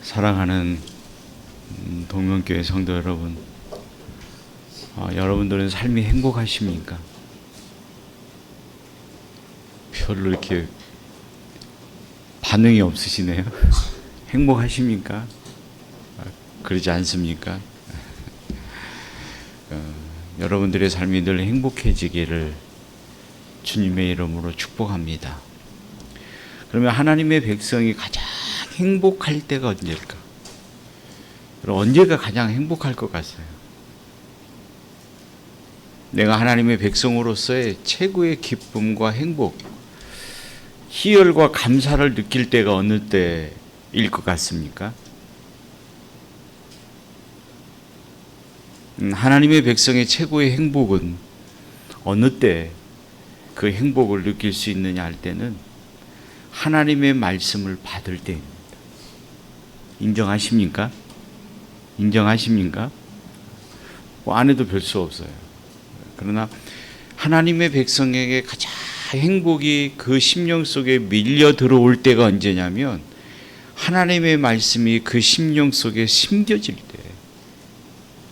사랑하는 동명교회 성도 여러분, 여러분들은 삶이 행복하십니까? 별로 이렇게 반응이 없으시네요. 행복하십니까? 그러지 않습니까? 여러분들의 삶이 늘 행복해지기를 주님의 이름으로 축복합니다. 그러면 하나님의 백성이 가장 행복할 때가 언제일까? 그럼 언제가 가장 행복할 것 같아요? 내가 하나님의 백성으로서의 최고의 기쁨과 행복, 희열과 감사를 느낄 때가 어느 때일 것 같습니까? 하나님의 백성의 최고의 행복은 어느 때 그 행복을 느낄 수 있느냐 할 때는 하나님의 말씀을 받을 때입니다. 인정하십니까? 인정하십니까? 안 해도 별 수 없어요. 그러나 하나님의 백성에게 가장 행복이 그 심령 속에 밀려 들어올 때가 언제냐면 하나님의 말씀이 그 심령 속에 심겨질 때,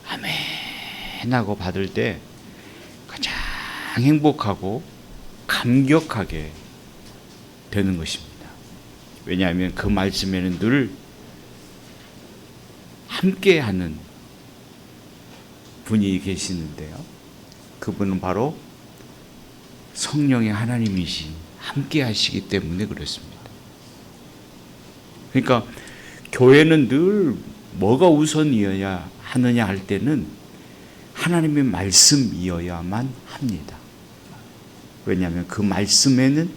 아멘 하고 받을 때 가장 행복하고 감격하게 되는 것입니다. 왜냐하면 그 말씀에는 늘 함께하는 분이 계시는데요. 그분은 바로 성령의 하나님이시 함께 하시기 때문에 그렇습니다. 그러니까 교회는 늘 뭐가 우선이어야 하느냐 할 때는 하나님의 말씀이어야만 합니다. 왜냐하면 그 말씀에는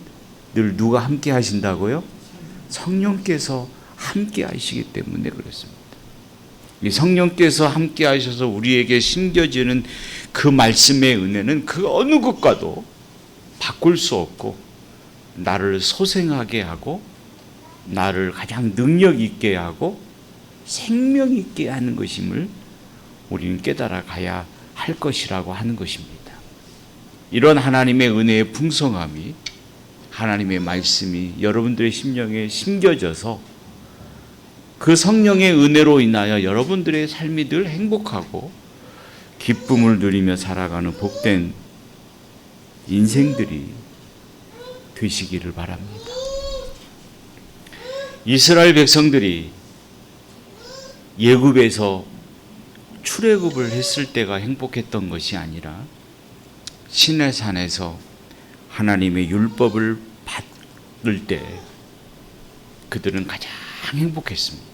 늘 누가 함께 하신다고요? 성령께서 함께 하시기 때문에 그렇습니다. 이 성령께서 함께 하셔서 우리에게 심겨지는 그 말씀의 은혜는 그 어느 것과도 바꿀 수 없고 나를 소생하게 하고 나를 가장 능력 있게 하고 생명 있게 하는 것임을 우리는 깨달아 가야 할 것이라고 하는 것입니다. 이런 하나님의 은혜의 풍성함이 하나님의 말씀이 여러분들의 심령에 심겨져서 그 성령의 은혜로 인하여 여러분들의 삶이 늘 행복하고 기쁨을 누리며 살아가는 복된 인생들이 되시기를 바랍니다. 이스라엘 백성들이 애굽에서 출애굽을 했을 때가 행복했던 것이 아니라 시내산에서 하나님의 율법을 받을 때 그들은 가장 행복했습니다.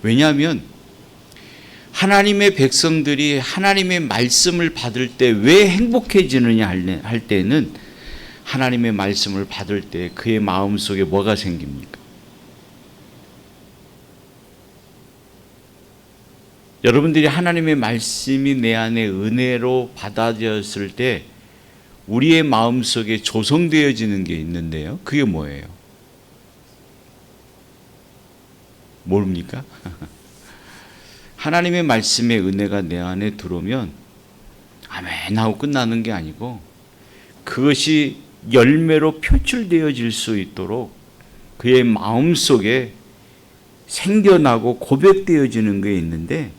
왜냐하면 하나님의 백성들이 하나님의 말씀을 받을 때 왜 행복해지느냐 할 때는 하나님의 말씀을 받을 때 그의 마음속에 뭐가 생깁니까? 여러분들이 하나님의 말씀이 내 안에 은혜로 받아들였을 때 우리의 마음속에 조성되어지는 게 있는데요. 그게 뭐예요? 모릅니까? 하나님의 말씀의 은혜가 내 안에 들어오면 아멘 하고 끝나는 게 아니고 그것이 열매로 표출되어질 수 있도록 그의 마음속에 생겨나고 고백되어지는 게 있는데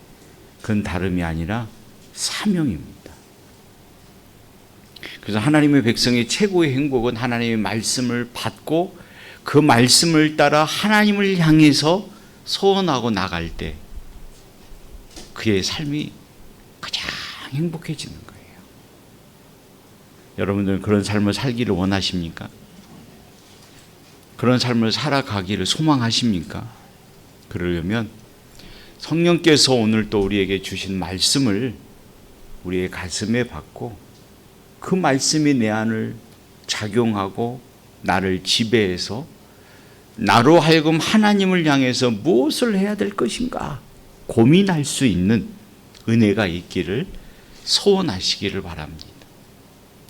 그건 다름이 아니라 사명입니다. 그래서 하나님의 백성의 최고의 행복은 하나님의 말씀을 받고 그 말씀을 따라 하나님을 향해서 소원하고 나갈 때 그의 삶이 가장 행복해지는 거예요. 여러분들은 그런 삶을 살기를 원하십니까? 그런 삶을 살아가기를 소망하십니까? 그러려면 성령께서 오늘 또 우리에게 주신 말씀을 우리의 가슴에 받고 그 말씀이 내 안을 작용하고 나를 지배해서 나로 하여금 하나님을 향해서 무엇을 해야 될 것인가 고민할 수 있는 은혜가 있기를 소원하시기를 바랍니다.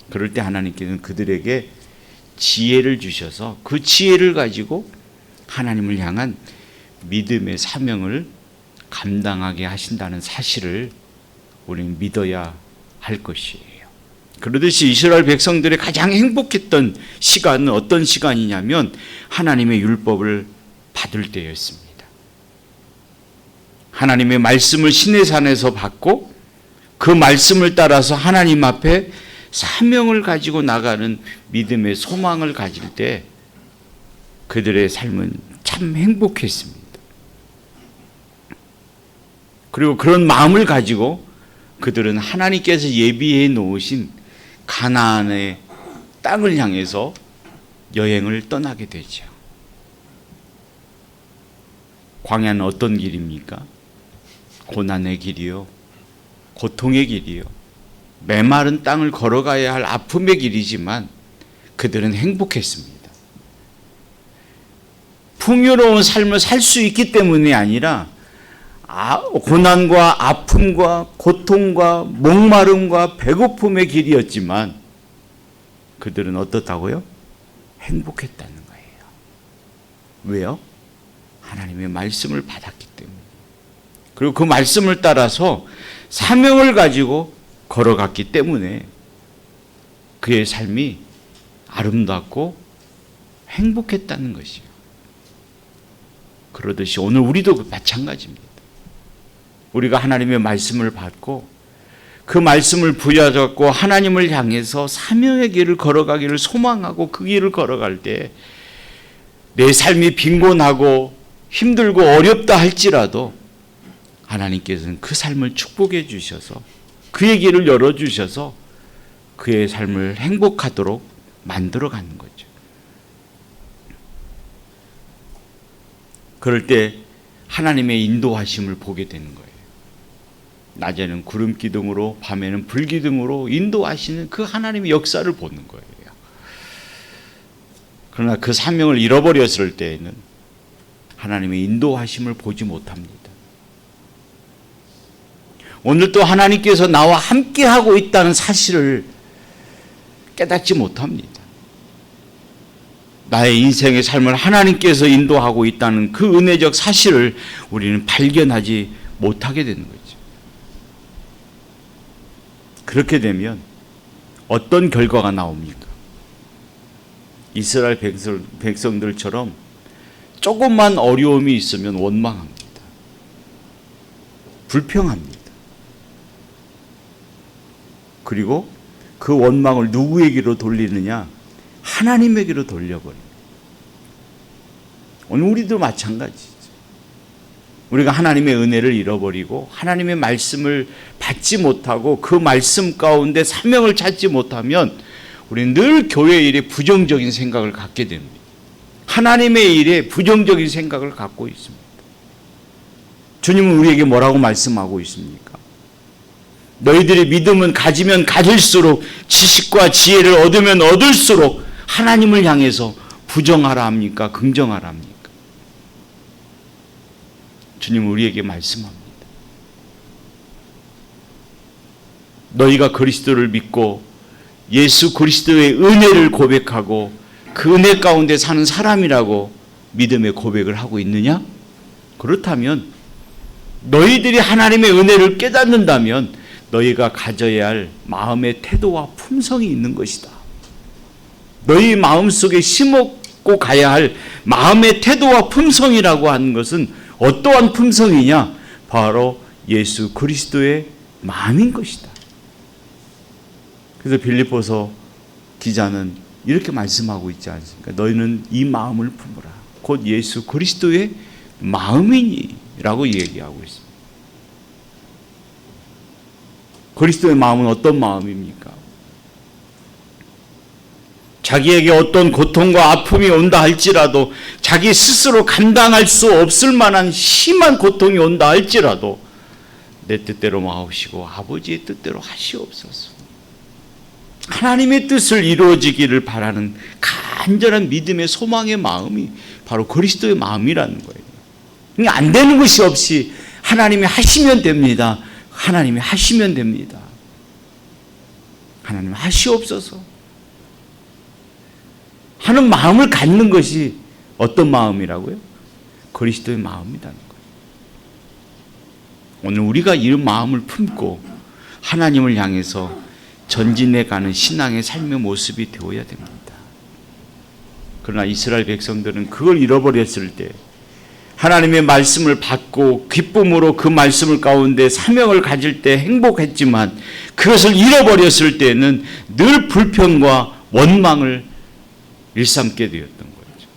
그럴 때 하나님께서는 그들에게 지혜를 주셔서 그 지혜를 가지고 하나님을 향한 믿음의 사명을 감당하게 하신다는 사실을 우리는 믿어야 할 것이에요. 그러듯이 이스라엘 백성들의 가장 행복했던 시간은 어떤 시간이냐면 하나님의 율법을 받을 때였습니다. 하나님의 말씀을 시내산에서 받고 그 말씀을 따라서 하나님 앞에 사명을 가지고 나가는 믿음의 소망을 가질 때 그들의 삶은 참 행복했습니다. 그리고 그런 마음을 가지고 그들은 하나님께서 예비해 놓으신 가나안의 땅을 향해서 여행을 떠나게 되죠. 광야는 어떤 길입니까? 고난의 길이요, 고통의 길이요, 메마른 땅을 걸어가야 할 아픔의 길이지만 그들은 행복했습니다. 풍요로운 삶을 살 수 있기 때문이 아니라 고난과 아픔과 고통과 목마름과 배고픔의 길이었지만 그들은 어떻다고요? 행복했다는 거예요. 왜요? 하나님의 말씀을 받았기 때문에. 그리고 그 말씀을 따라서 사명을 가지고 걸어갔기 때문에 그의 삶이 아름답고 행복했다는 것이요. 그러듯이 오늘 우리도 마찬가지입니다. 우리가 하나님의 말씀을 받고 그 말씀을 부여잡고 하나님을 향해서 사명의 길을 걸어가기를 소망하고 그 길을 걸어갈 때 내 삶이 빈곤하고 힘들고 어렵다 할지라도 하나님께서는 그 삶을 축복해 주셔서 그의 길을 열어주셔서 그의 삶을 행복하도록 만들어가는 거죠. 그럴 때 하나님의 인도하심을 보게 되는 거예요. 낮에는 구름 기둥으로 밤에는 불 기둥으로 인도하시는 그 하나님의 역사를 보는 거예요. 그러나 그 사명을 잃어버렸을 때에는 하나님의 인도하심을 보지 못합니다. 오늘 또 하나님께서 나와 함께하고 있다는 사실을 깨닫지 못합니다. 나의 인생의 삶을 하나님께서 인도하고 있다는 그 은혜적 사실을 우리는 발견하지 못하게 되는 거죠. 그렇게 되면 어떤 결과가 나옵니까? 이스라엘 백성들처럼 조금만 어려움이 있으면 원망합니다. 불평합니다. 그리고 그 원망을 누구에게로 돌리느냐? 하나님에게로 돌려버립니다. 오늘 우리도 마찬가지죠. 우리가 하나님의 은혜를 잃어버리고 하나님의 말씀을 받지 못하고 그 말씀 가운데 사명을 찾지 못하면 우리는 늘 교회 일에 부정적인 생각을 갖게 됩니다. 하나님의 일에 부정적인 생각을 갖고 있습니다. 주님은 우리에게 뭐라고 말씀하고 있습니까? 너희들이 믿음은 가지면 가질수록 지식과 지혜를 얻으면 얻을수록 하나님을 향해서 부정하라 합니까? 긍정하라 합니까? 주님은 우리에게 말씀합니다. 너희가 그리스도를 믿고 예수 그리스도의 은혜를 고백하고 그 은혜 가운데 사는 사람이라고 믿음의 고백을 하고 있느냐? 그렇다면 너희들이 하나님의 은혜를 깨닫는다면 너희가 가져야 할 마음의 태도와 품성이 있는 것이다. 너희 마음속에 심었고 가야 할 마음의 태도와 품성이라고 하는 것은 어떠한 품성이냐? 바로 예수 그리스도의 마음인 것이다. 그래서 빌립보서 기자는 이렇게 말씀하고 있지 않습니까? 너희는 이 마음을 품으라. 곧 예수 그리스도의 마음이니 라고 얘기하고 있습니다. 그리스도의 마음은 어떤 마음입니까? 자기에게 어떤 고통과 아픔이 온다 할지라도 자기 스스로 감당할 수 없을 만한 심한 고통이 온다 할지라도 내 뜻대로 마옵시고 아버지의 뜻대로 하시옵소서. 하나님의 뜻을 이루어지기를 바라는 간절한 믿음의 소망의 마음이 바로 그리스도의 마음이라는 거예요. 그러니까 안 되는 것이 없이 하나님이 하시면 됩니다. 하나님이 하시면 됩니다. 하나님 하시옵소서 하는 마음을 갖는 것이 어떤 마음이라고요? 그리스도의 마음이라는 거예요. 오늘 우리가 이 마음을 품고 하나님을 향해서 전진해 가는 신앙의 삶의 모습이 되어야 됩니다. 그러나 이스라엘 백성들은 그걸 잃어버렸을 때 하나님의 말씀을 받고 기쁨으로 그 말씀을 가운데 사명을 가질 때 행복했지만 그것을 잃어버렸을 때는 늘 불평과 원망을 일삼게 되었던 거죠.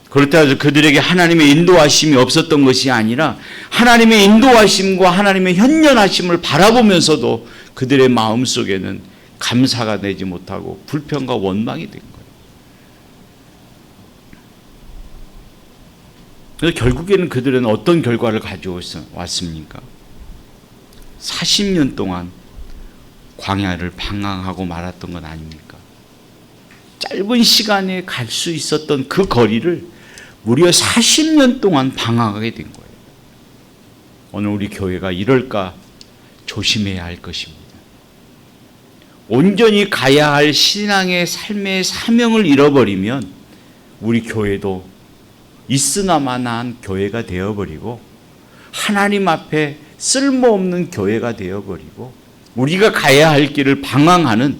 그렇다 해서 그들에게 하나님의 인도하심이 없었던 것이 아니라 하나님의 인도하심과 하나님의 현존하심을 바라보면서도 그들의 마음속에는 감사가 되지 못하고 불평과 원망이 된 거예요. 그래서 결국에는 그들은 어떤 결과를 가져왔습니까? 40년 동안 광야를 방황하고 말았던 건 아닙니까? 짧은 시간에 갈 수 있었던 그 거리를 무려 40년 동안 방황하게 된 거예요. 오늘 우리 교회가 이럴까 조심해야 할 것입니다. 온전히 가야 할 신앙의 삶의 사명을 잃어버리면 우리 교회도 있으나마나한 교회가 되어버리고 하나님 앞에 쓸모없는 교회가 되어버리고 우리가 가야 할 길을 방황하는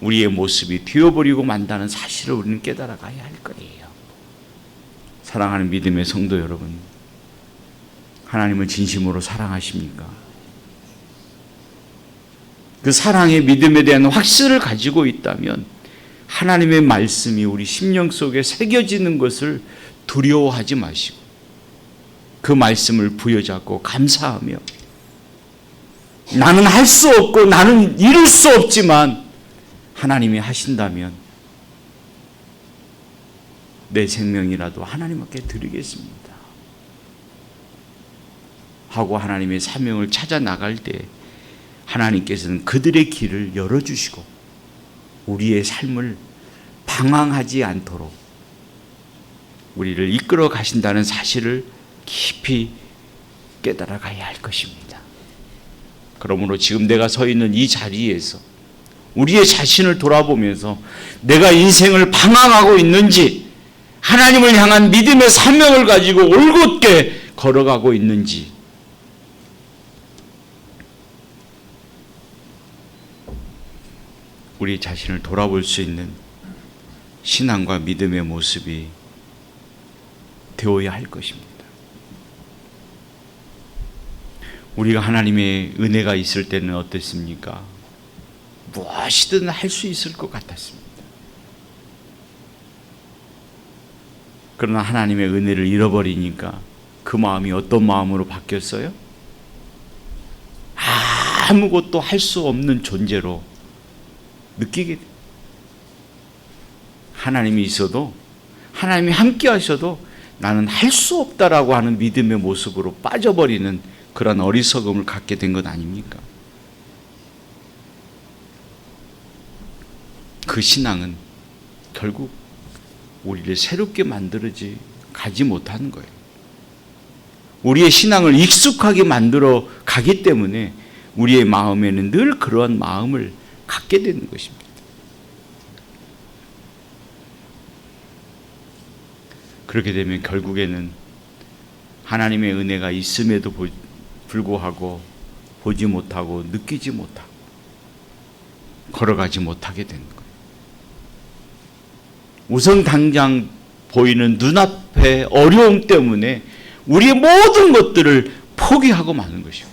우리의 모습이 되어버리고 만다는 사실을 우리는 깨달아가야 할 거예요. 사랑하는 믿음의 성도 여러분, 하나님을 진심으로 사랑하십니까? 그 사랑의 믿음에 대한 확신을 가지고 있다면 하나님의 말씀이 우리 심령 속에 새겨지는 것을 두려워하지 마시고 그 말씀을 부여잡고 감사하며 나는 할 수 없고 나는 이룰 수 없지만 하나님이 하신다면 내 생명이라도 하나님께 드리겠습니다 하고 하나님의 사명을 찾아 나갈 때 하나님께서는 그들의 길을 열어주시고 우리의 삶을 방황하지 않도록 우리를 이끌어 가신다는 사실을 깊이 깨달아 가야 할 것입니다. 그러므로 지금 내가 서 있는 이 자리에서 우리의 자신을 돌아보면서 내가 인생을 방황하고 있는지 하나님을 향한 믿음의 사명을 가지고 올곧게 걸어가고 있는지 우리 자신을 돌아볼 수 있는 신앙과 믿음의 모습이 되어야 할 것입니다. 우리가 하나님의 은혜가 있을 때는 어땠습니까? 무엇이든 할 수 있을 것 같았습니다. 그러나 하나님의 은혜를 잃어버리니까 그 마음이 어떤 마음으로 바뀌었어요? 아무것도 할 수 없는 존재로 느끼게 돼요. 하나님이 있어도 하나님이 함께 하셔도 나는 할 수 없다라고 하는 믿음의 모습으로 빠져버리는 그런 어리석음을 갖게 된 것 아닙니까? 그 신앙은 결국 우리를 새롭게 만들어지 가지 못하는 거예요. 우리의 신앙을 익숙하게 만들어 가기 때문에 우리의 마음에는 늘 그러한 마음을 갖게 되는 것입니다. 그렇게 되면 결국에는 하나님의 은혜가 있음에도 불구하고 보지 못하고 느끼지 못하고 걸어가지 못하게 되는 거예요. 우선 당장 보이는 눈앞의 어려움 때문에 우리의 모든 것들을 포기하고 마는 것이고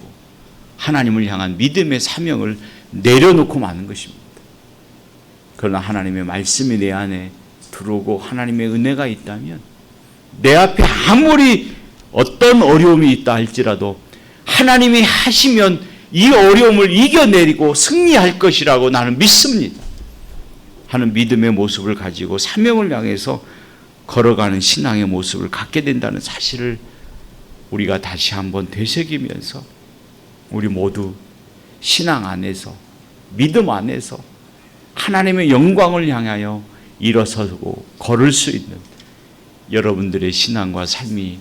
하나님을 향한 믿음의 사명을 내려놓고 마는 것입니다. 그러나 하나님의 말씀이 내 안에 들어오고 하나님의 은혜가 있다면 내 앞에 아무리 어떤 어려움이 있다 할지라도 하나님이 하시면 이 어려움을 이겨내리고 승리할 것이라고 나는 믿습니다 하는 믿음의 모습을 가지고 사명을 향해서 걸어가는 신앙의 모습을 갖게 된다는 사실을 우리가 다시 한번 되새기면서 우리 모두 신앙 안에서 믿음 안에서 하나님의 영광을 향하여 일어서고 걸을 수 있는 여러분들의 신앙과 삶이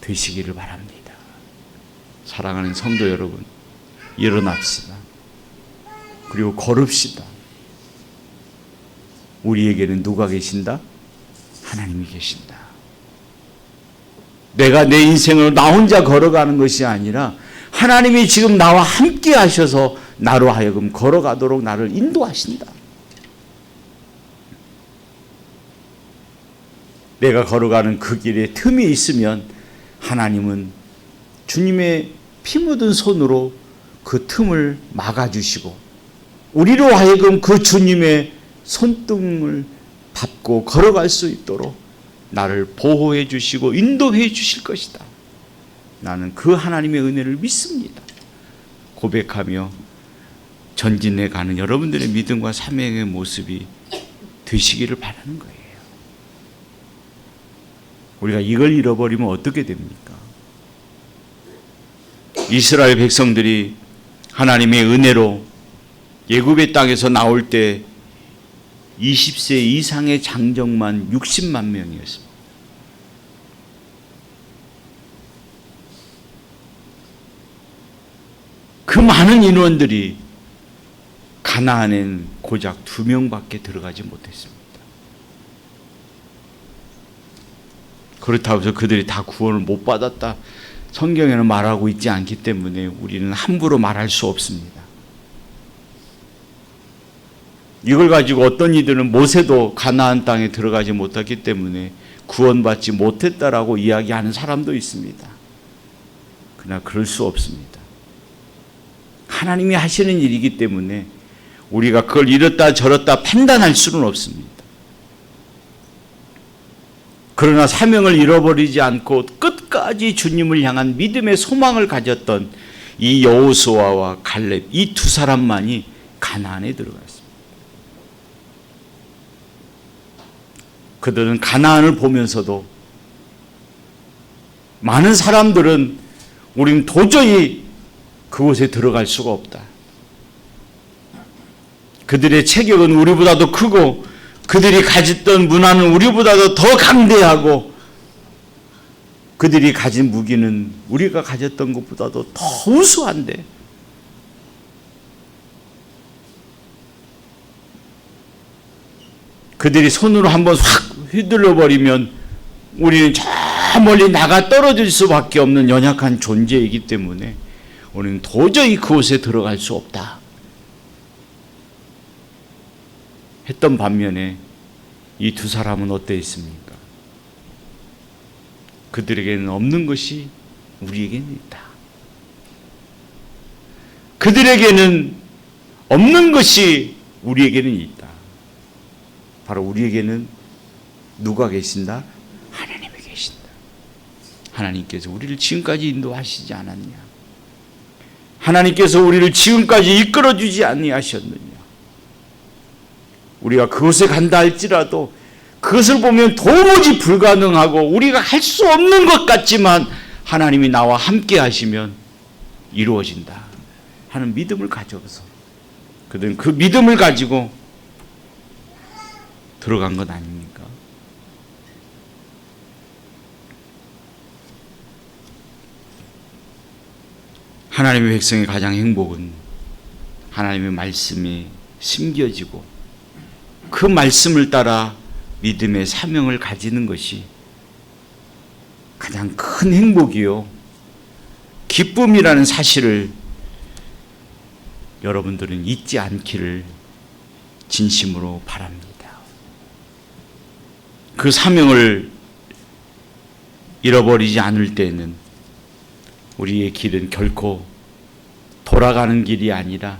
되시기를 바랍니다. 사랑하는 성도 여러분, 일어납시다. 그리고 걸읍시다. 우리에게는 누가 계신다? 하나님이 계신다. 내가 내 인생을 나 혼자 걸어가는 것이 아니라 하나님이 지금 나와 함께 하셔서 나로 하여금 걸어가도록 나를 인도하신다. 내가 걸어가는 그 길에 틈이 있으면 하나님은 주님의 피 묻은 손으로 그 틈을 막아주시고 우리로 하여금 그 주님의 손등을 밟고 걸어갈 수 있도록 나를 보호해 주시고 인도해 주실 것이다. 나는 그 하나님의 은혜를 믿습니다. 고백하며 전진해 가는 여러분들의 믿음과 사명의 모습이 되시기를 바라는 거예요. 우리가 이걸 잃어버리면 어떻게 됩니까? 이스라엘 백성들이 하나님의 은혜로 애굽의 땅에서 나올 때 20세 이상의 장정만 60만 명이었습니다. 그 많은 인원들이 가나안엔 고작 2명밖에 들어가지 못했습니다. 그렇다고 해서 그들이 다 구원을 못 받았다, 성경에는 말하고 있지 않기 때문에 우리는 함부로 말할 수 없습니다. 이걸 가지고 어떤 이들은 모세도 가나안 땅에 들어가지 못했기 때문에 구원받지 못했다라고 이야기하는 사람도 있습니다. 그러나 그럴 수 없습니다. 하나님이 하시는 일이기 때문에 우리가 그걸 이렇다 저렇다 판단할 수는 없습니다. 그러나 사명을 잃어버리지 않고 끝까지 주님을 향한 믿음의 소망을 가졌던 이 여호수아와 갈렙, 이 두 사람만이 가나안에 들어갔습니다. 그들은 가나안을 보면서도 많은 사람들은 우리는 도저히 그곳에 들어갈 수가 없다. 그들의 체격은 우리보다도 크고 그들이 가졌던 문화는 우리보다도 더 강대하고 그들이 가진 무기는 우리가 가졌던 것보다도 더 우수한데 그들이 손으로 한번 확 휘둘러 버리면 우리는 저 멀리 나가 떨어질 수밖에 없는 연약한 존재이기 때문에 우리는 도저히 그곳에 들어갈 수 없다 했던 반면에 이 두 사람은 어때 있습니까? 그들에게는 없는 것이 우리에게는 있다. 그들에게는 없는 것이 우리에게는 있다. 바로 우리에게는 누가 계신다? 하나님이 계신다. 하나님께서 우리를 지금까지 인도하시지 않았냐? 하나님께서 우리를 지금까지 이끌어주지 아니하셨느냐? 우리가 그곳에 간다 할지라도 그것을 보면 도무지 불가능하고 우리가 할 수 없는 것 같지만 하나님이 나와 함께 하시면 이루어진다 하는 믿음을 가져서 그들은 그 믿음을 가지고 들어간 것 아닙니까? 하나님의 백성의 가장 행복은 하나님의 말씀이 심겨지고 그 말씀을 따라 믿음의 사명을 가지는 것이 가장 큰 행복이요 기쁨이라는 사실을 여러분들은 잊지 않기를 진심으로 바랍니다. 그 사명을 잃어버리지 않을 때는 우리의 길은 결코 돌아가는 길이 아니라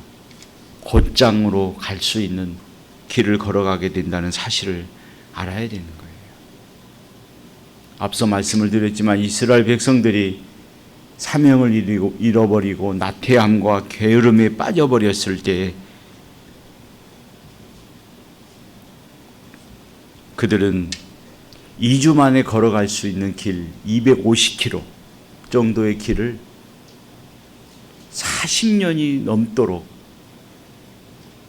곧장으로 갈 수 있는 길을 걸어가게 된다는 사실을 알아야 되는 거예요. 앞서 말씀을 드렸지만 이스라엘 백성들이 사명을 잃어버리고 나태함과 게으름에 빠져버렸을 때 그들은 2주 만에 걸어갈 수 있는 길 250km 정도의 길을 40년이 넘도록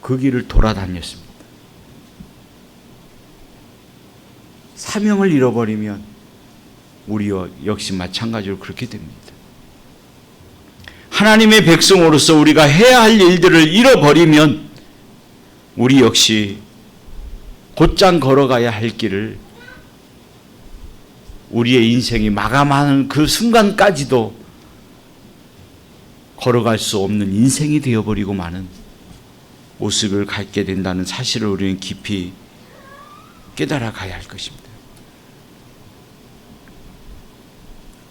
그 길을 돌아다녔습니다. 사명을 잃어버리면 우리와 역시 마찬가지로 그렇게 됩니다. 하나님의 백성으로서 우리가 해야 할 일들을 잃어버리면 우리 역시 곧장 걸어가야 할 길을 우리의 인생이 마감하는 그 순간까지도 걸어갈 수 없는 인생이 되어버리고 마는 모습을 갖게 된다는 사실을 우리는 깊이 깨달아 가야 할 것입니다.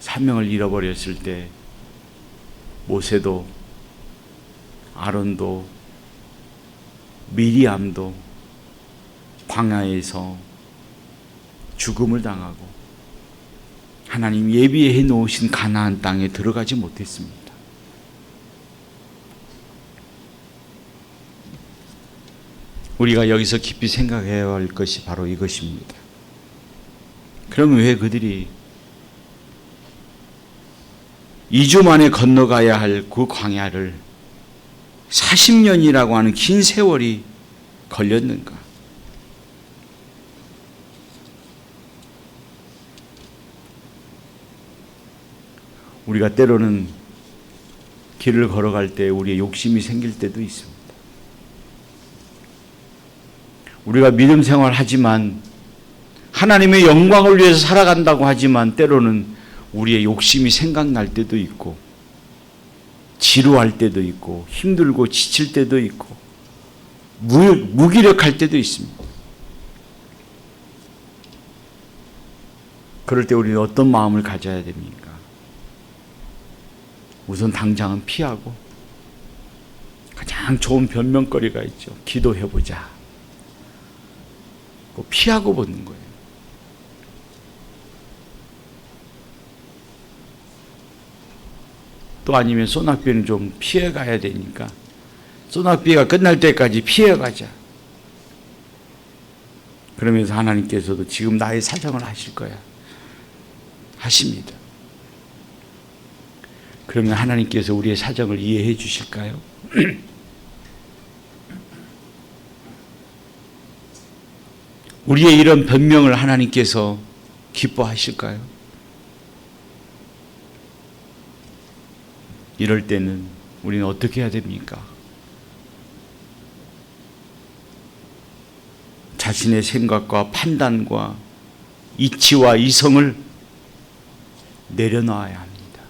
사명을 잃어버렸을 때 모세도 아론도 미리암도 광야에서 죽음을 당하고 하나님 예비해 놓으신 가나안 땅에 들어가지 못했습니다. 우리가 여기서 깊이 생각해야 할 것이 바로 이것입니다. 그러면 왜 그들이 2주 만에 건너가야 할 그 광야를 40년이라고 하는 긴 세월이 걸렸는가? 우리가 때로는 길을 걸어갈 때 우리의 욕심이 생길 때도 있습니다. 우리가 믿음 생활하지만 하나님의 영광을 위해서 살아간다고 하지만 때로는 우리의 욕심이 생각날 때도 있고 지루할 때도 있고 힘들고 지칠 때도 있고 무기력할 때도 있습니다. 그럴 때 우리는 어떤 마음을 가져야 됩니까? 우선 당장은 피하고 가장 좋은 변명거리가 있죠. 기도해보자. 피하고 보는 거예요. 또 아니면 소낙비는 좀 피해가야 되니까 소낙비가 끝날 때까지 피해가자. 그러면서 하나님께서도 지금 나의 사정을 하실 거야. 하십니다. 그러면 하나님께서 우리의 사정을 이해해 주실까요? 우리의 이런 변명을 하나님께서 기뻐하실까요? 이럴 때는 우리는 어떻게 해야 됩니까? 자신의 생각과 판단과 이치와 이성을 내려놔야 합니다.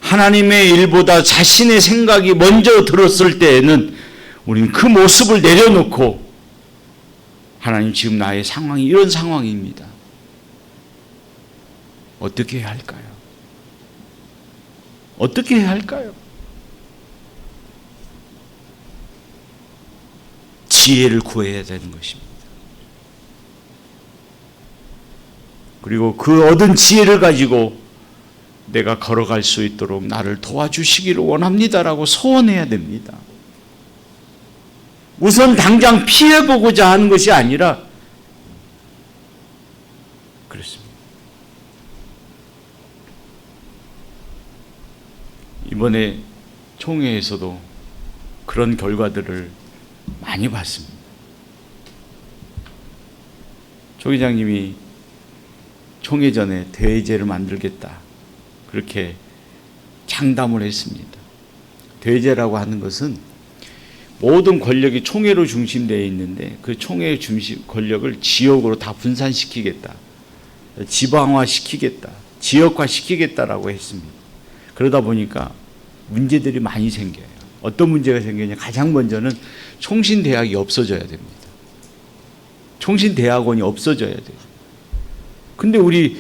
하나님의 일보다 자신의 생각이 먼저 들었을 때에는 우리는 그 모습을 내려놓고 하나님 지금 나의 상황이 이런 상황입니다. 어떻게 해야 할까요? 어떻게 해야 할까요? 지혜를 구해야 되는 것입니다. 그리고 그 얻은 지혜를 가지고 내가 걸어갈 수 있도록 나를 도와주시기를 원합니다라고 소원해야 됩니다. 우선 당장 피해보고자 하는 것이 아니라 그렇습니다. 이번에 총회에서도 그런 결과들을 많이 봤습니다. 조 회장님이 총회 전에 대회제를 만들겠다 그렇게 장담을 했습니다. 대회제라고 하는 것은 모든 권력이 총회로 중심되어 있는데 그 총회의 중심 권력을 지역으로 다 분산시키겠다. 지방화시키겠다. 지역화시키겠다라고 했습니다. 그러다 보니까 문제들이 많이 생겨요. 어떤 문제가 생기냐? 가장 먼저는 총신대학이 없어져야 됩니다. 총신대학원이 없어져야 돼요. 근데 우리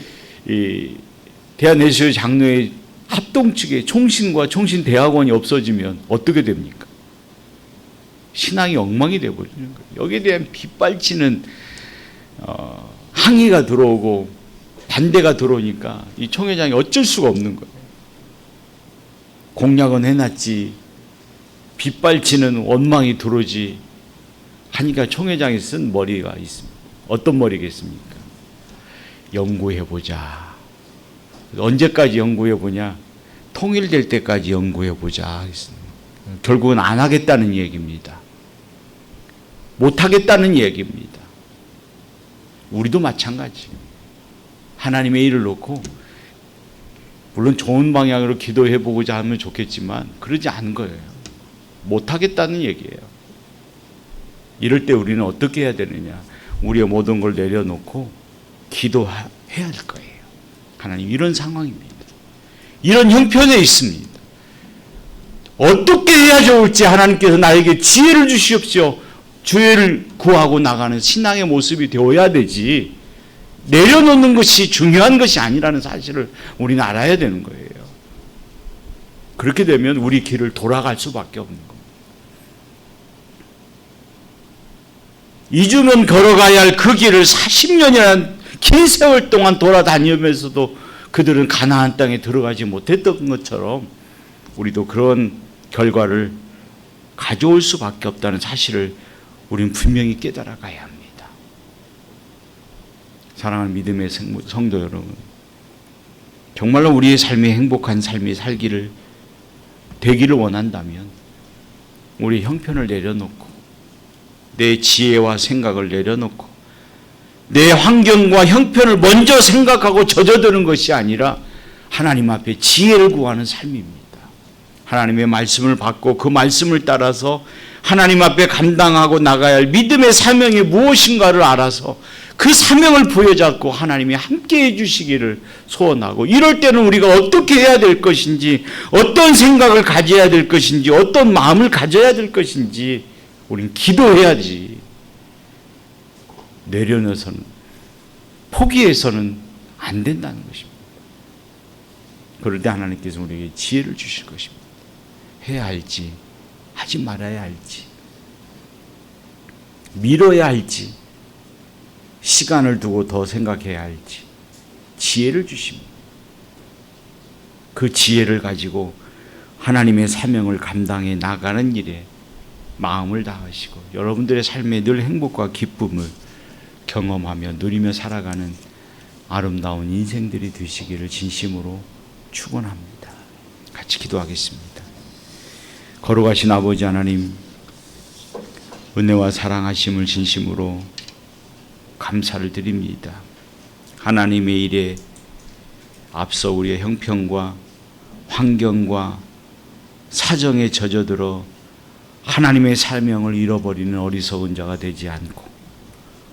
대한예수교 장로회 합동 측에 총신과 총신대학원이 없어지면 어떻게 됩니까? 신앙이 엉망이 되어버리는 거예요. 여기에 대한 빗발치는 항의가 들어오고 반대가 들어오니까 이 총회장이 어쩔 수가 없는 거예요. 공약은 해놨지 빗발치는 원망이 들어오지 하니까 총회장이 쓴 머리가 있습니다. 어떤 머리겠습니까? 연구해보자. 언제까지 연구해보냐? 통일될 때까지 연구해보자. 결국은 안 하겠다는 얘기입니다. 못하겠다는 얘기입니다. 우리도 마찬가지. 하나님의 일을 놓고 물론 좋은 방향으로 기도해보고자 하면 좋겠지만 그러지 않은 거예요. 못하겠다는 얘기예요. 이럴 때 우리는 어떻게 해야 되느냐? 우리의 모든 걸 내려놓고 기도해야 할 거예요. 하나님 이런 상황입니다. 이런 형편에 있습니다. 어떻게 해야 좋을지 하나님께서 나에게 지혜를 주시옵시오. 지혜를 구하고 나가는 신앙의 모습이 되어야 되지. 내려놓는 것이 중요한 것이 아니라는 사실을 우리는 알아야 되는 거예요. 그렇게 되면 우리 길을 돌아갈 수밖에 없는 겁니다. 2주면 걸어가야 할 그 길을 40년이라는 긴 세월 동안 돌아다니면서도 그들은 가나안 땅에 들어가지 못했던 것처럼 우리도 그런 결과를 가져올 수밖에 없다는 사실을 우리는 분명히 깨달아가야 합니다. 사랑하는 믿음의 성도 여러분, 정말로 우리의 삶이 행복한 삶이 되기를 원한다면 우리 형편을 내려놓고 내 지혜와 생각을 내려놓고 내 환경과 형편을 먼저 생각하고 젖어드는 것이 아니라 하나님 앞에 지혜를 구하는 삶입니다. 하나님의 말씀을 받고 그 말씀을 따라서 하나님 앞에 감당하고 나가야 할 믿음의 사명이 무엇인가를 알아서 그 사명을 부여잡고 하나님이 함께해 주시기를 소원하고, 이럴 때는 우리가 어떻게 해야 될 것인지, 어떤 생각을 가져야 될 것인지, 어떤 마음을 가져야 될 것인지 우리는 기도해야지, 내려놓아서는, 포기해서는 안 된다는 것입니다. 그럴 때 하나님께서 우리에게 지혜를 주실 것입니다. 해야 할지 하지 말아야 할지, 미뤄야 할지 시간을 두고 더 생각해야 할지 지혜를 주십니다. 그 지혜를 가지고 하나님의 사명을 감당해 나가는 일에 마음을 다하시고 여러분들의 삶에 늘 행복과 기쁨을 경험하며 누리며 살아가는 아름다운 인생들이 되시기를 진심으로 축원합니다. 같이 기도하겠습니다. 거룩하신 아버지 하나님, 은혜와 사랑하심을 진심으로 감사를 드립니다. 하나님의 일에 앞서 우리의 형편과 환경과 사정에 젖어들어 하나님의 사명을 잃어버리는 어리석은 자가 되지 않고,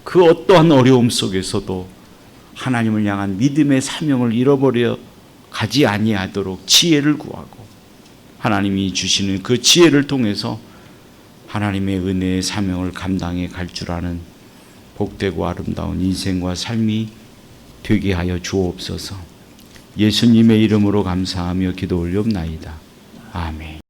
그 어떠한 어려움 속에서도 하나님을 향한 믿음의 사명을 잃어버려 가지 아니하도록 지혜를 구하고, 하나님이 주시는 그 지혜를 통해서 하나님의 은혜의 사명을 감당해 갈 줄 아는 복되고 아름다운 인생과 삶이 되게 하여 주옵소서. 예수님의 이름으로 감사하며 기도 올리옵나이다. 아멘.